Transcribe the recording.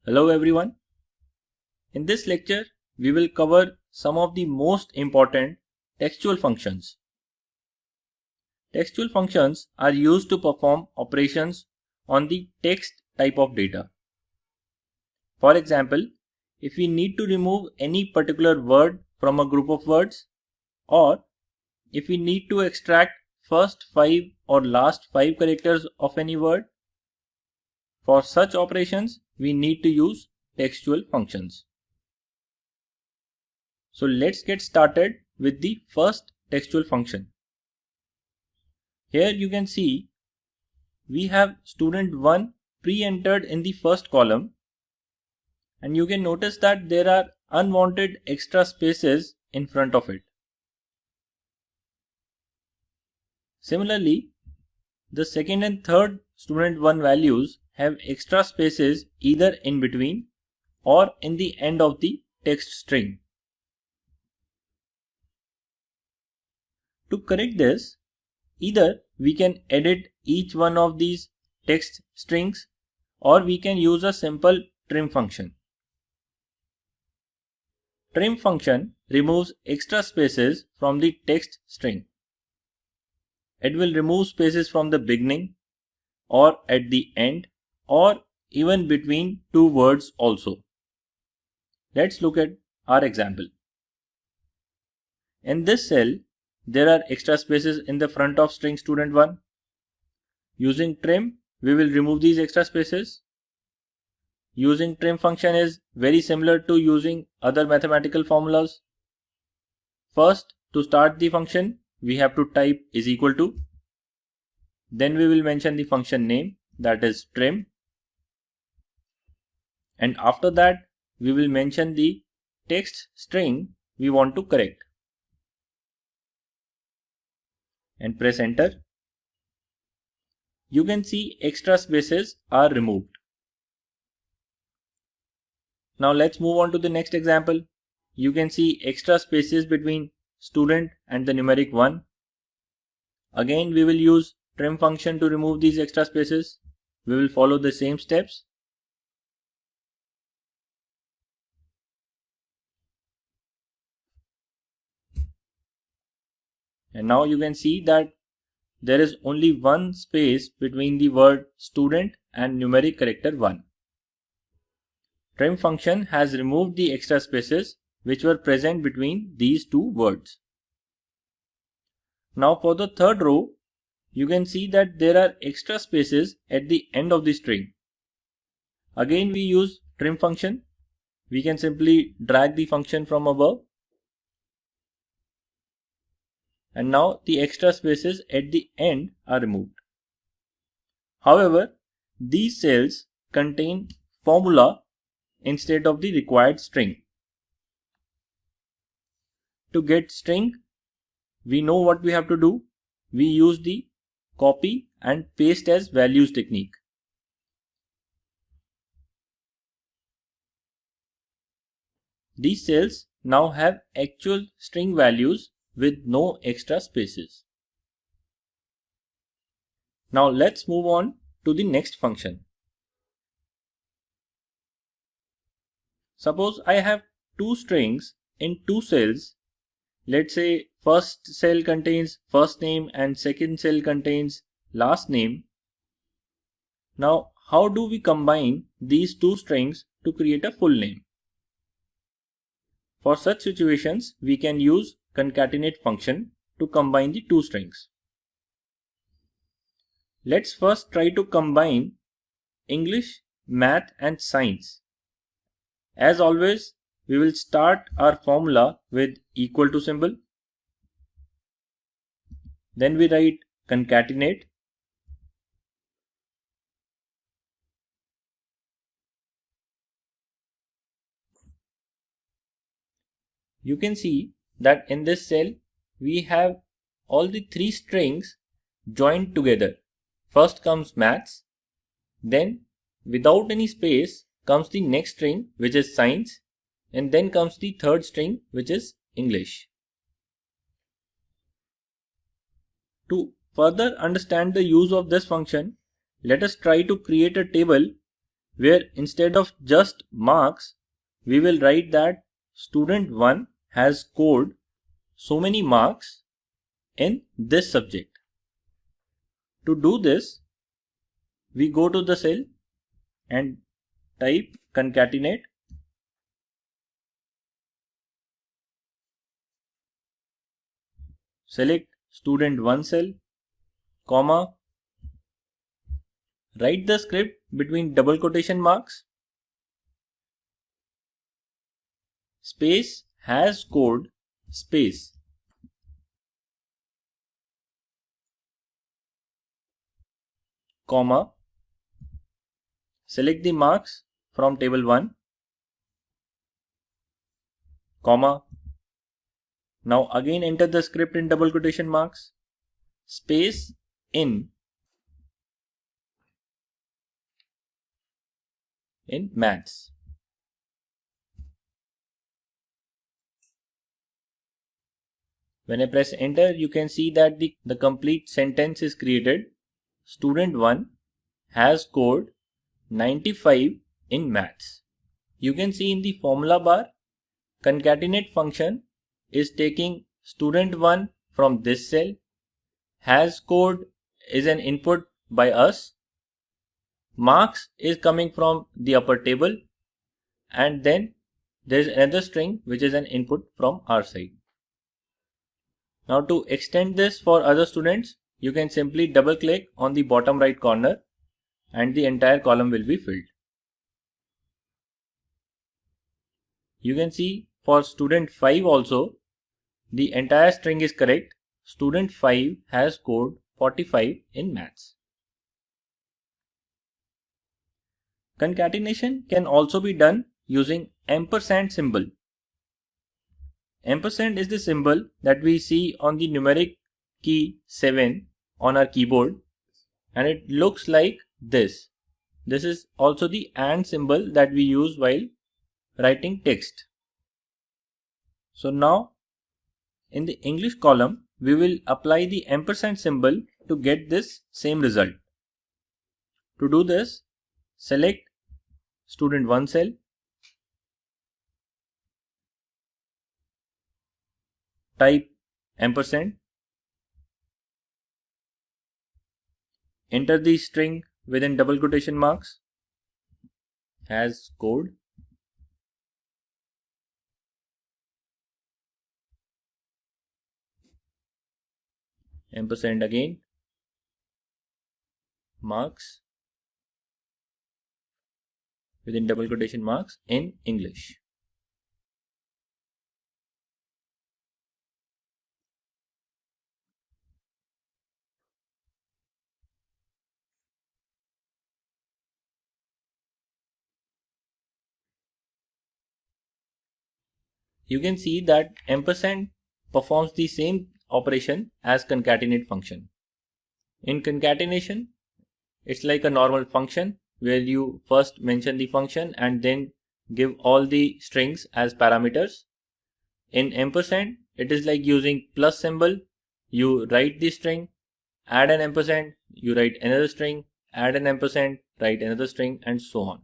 Hello everyone. In this lecture, we will cover some of the most important textual functions. Textual functions are used to perform operations on the text type of data. For example, if we need to remove any particular word from a group of words, or if we need to extract first 5 or last 5 characters of any word, for such operations, we need to use textual functions. So let's get started with the first textual function. Here you can see we have student 1 pre-entered in the first column, and you can notice that there are unwanted extra spaces in front of it. Similarly, the second and third student 1 values have extra spaces either in between or in the end of the text string. To correct this, either we can edit each one of these text strings or we can use a simple trim function. Trim function removes extra spaces from the text string. It will remove spaces from the beginning or at the end or even between two words also. Let's look at our example. In this cell, there are extra spaces in the front of string student1. Using trim, we will remove these extra spaces. Using trim function is very similar to using other mathematical formulas. First, to start the function, we have to type is equal to. Then we will mention the function name, that is trim. And after that, we will mention the text string we want to correct. And press enter. You can see extra spaces are removed. Now let's move on to the next example. You can see extra spaces between student and the numeric 1. Again, we will use trim function to remove these extra spaces. We will follow the same steps. And now you can see that there is only one space between the word student and numeric character 1. Trim function has removed the extra spaces which were present between these two words. Now for the third row, you can see that there are extra spaces at the end of the string. Again, we use trim function. We can simply drag the function from above. And now the extra spaces at the end are removed. However, these cells contain formula instead of the required string. To get string, we know what we have to do. We use the copy and paste as values technique. These cells now have actual string values with no extra spaces. Now let's move on to the next function. Suppose I have two strings in two cells. Let's say first cell contains first name and second cell contains last name. Now, how do we combine these two strings to create a full name? For such situations, we can use concatenate function to combine the two strings. Let's first try to combine English, Math and Science. As always, we will start our formula with equal to symbol. Then we write concatenate. You can see that in this cell, we have all the three strings joined together. First comes maths, then without any space comes the next string which is science, and then comes the third string which is English. To further understand the use of this function, let us try to create a table where instead of just marks, we will write that student 1 has scored so many marks in this subject. To do this, we go to the cell and type concatenate select student 1 cell, comma, write the script between double quotation marks, space has scored space, comma, select the marks from table 1, comma, now again enter the script in double quotation marks, space in maths. When I press enter, you can see that the complete sentence is created. Student 1 has scored 95 in maths. You can see in the formula bar, concatenate function is taking student 1 from this cell, has scored is an input by us, marks is coming from the upper table, and then there is another string which is an input from our side. Now to extend this for other students, you can simply double click on the bottom right corner and the entire column will be filled. You can see for student 5 also, the entire string is correct. Student 5 has scored 45 in maths. Concatenation can also be done using ampersand symbol. Ampersand is the symbol that we see on the numeric key 7 on our keyboard, and it looks like this. This is also the and symbol that we use while writing text. So now in the English column, we will apply the ampersand symbol to get this same result. To do this, select student 1 cell, type ampersand, enter the string within double quotation marks, has scored, ampersand again, marks within double quotation marks in English. You can see that ampersand performs the same operation as concatenate function. In concatenation, it's like a normal function where you first mention the function and then give all the strings as parameters. In ampersand, it is like using plus symbol. You write the string, add an ampersand, you write another string, add an ampersand, write another string, and so on.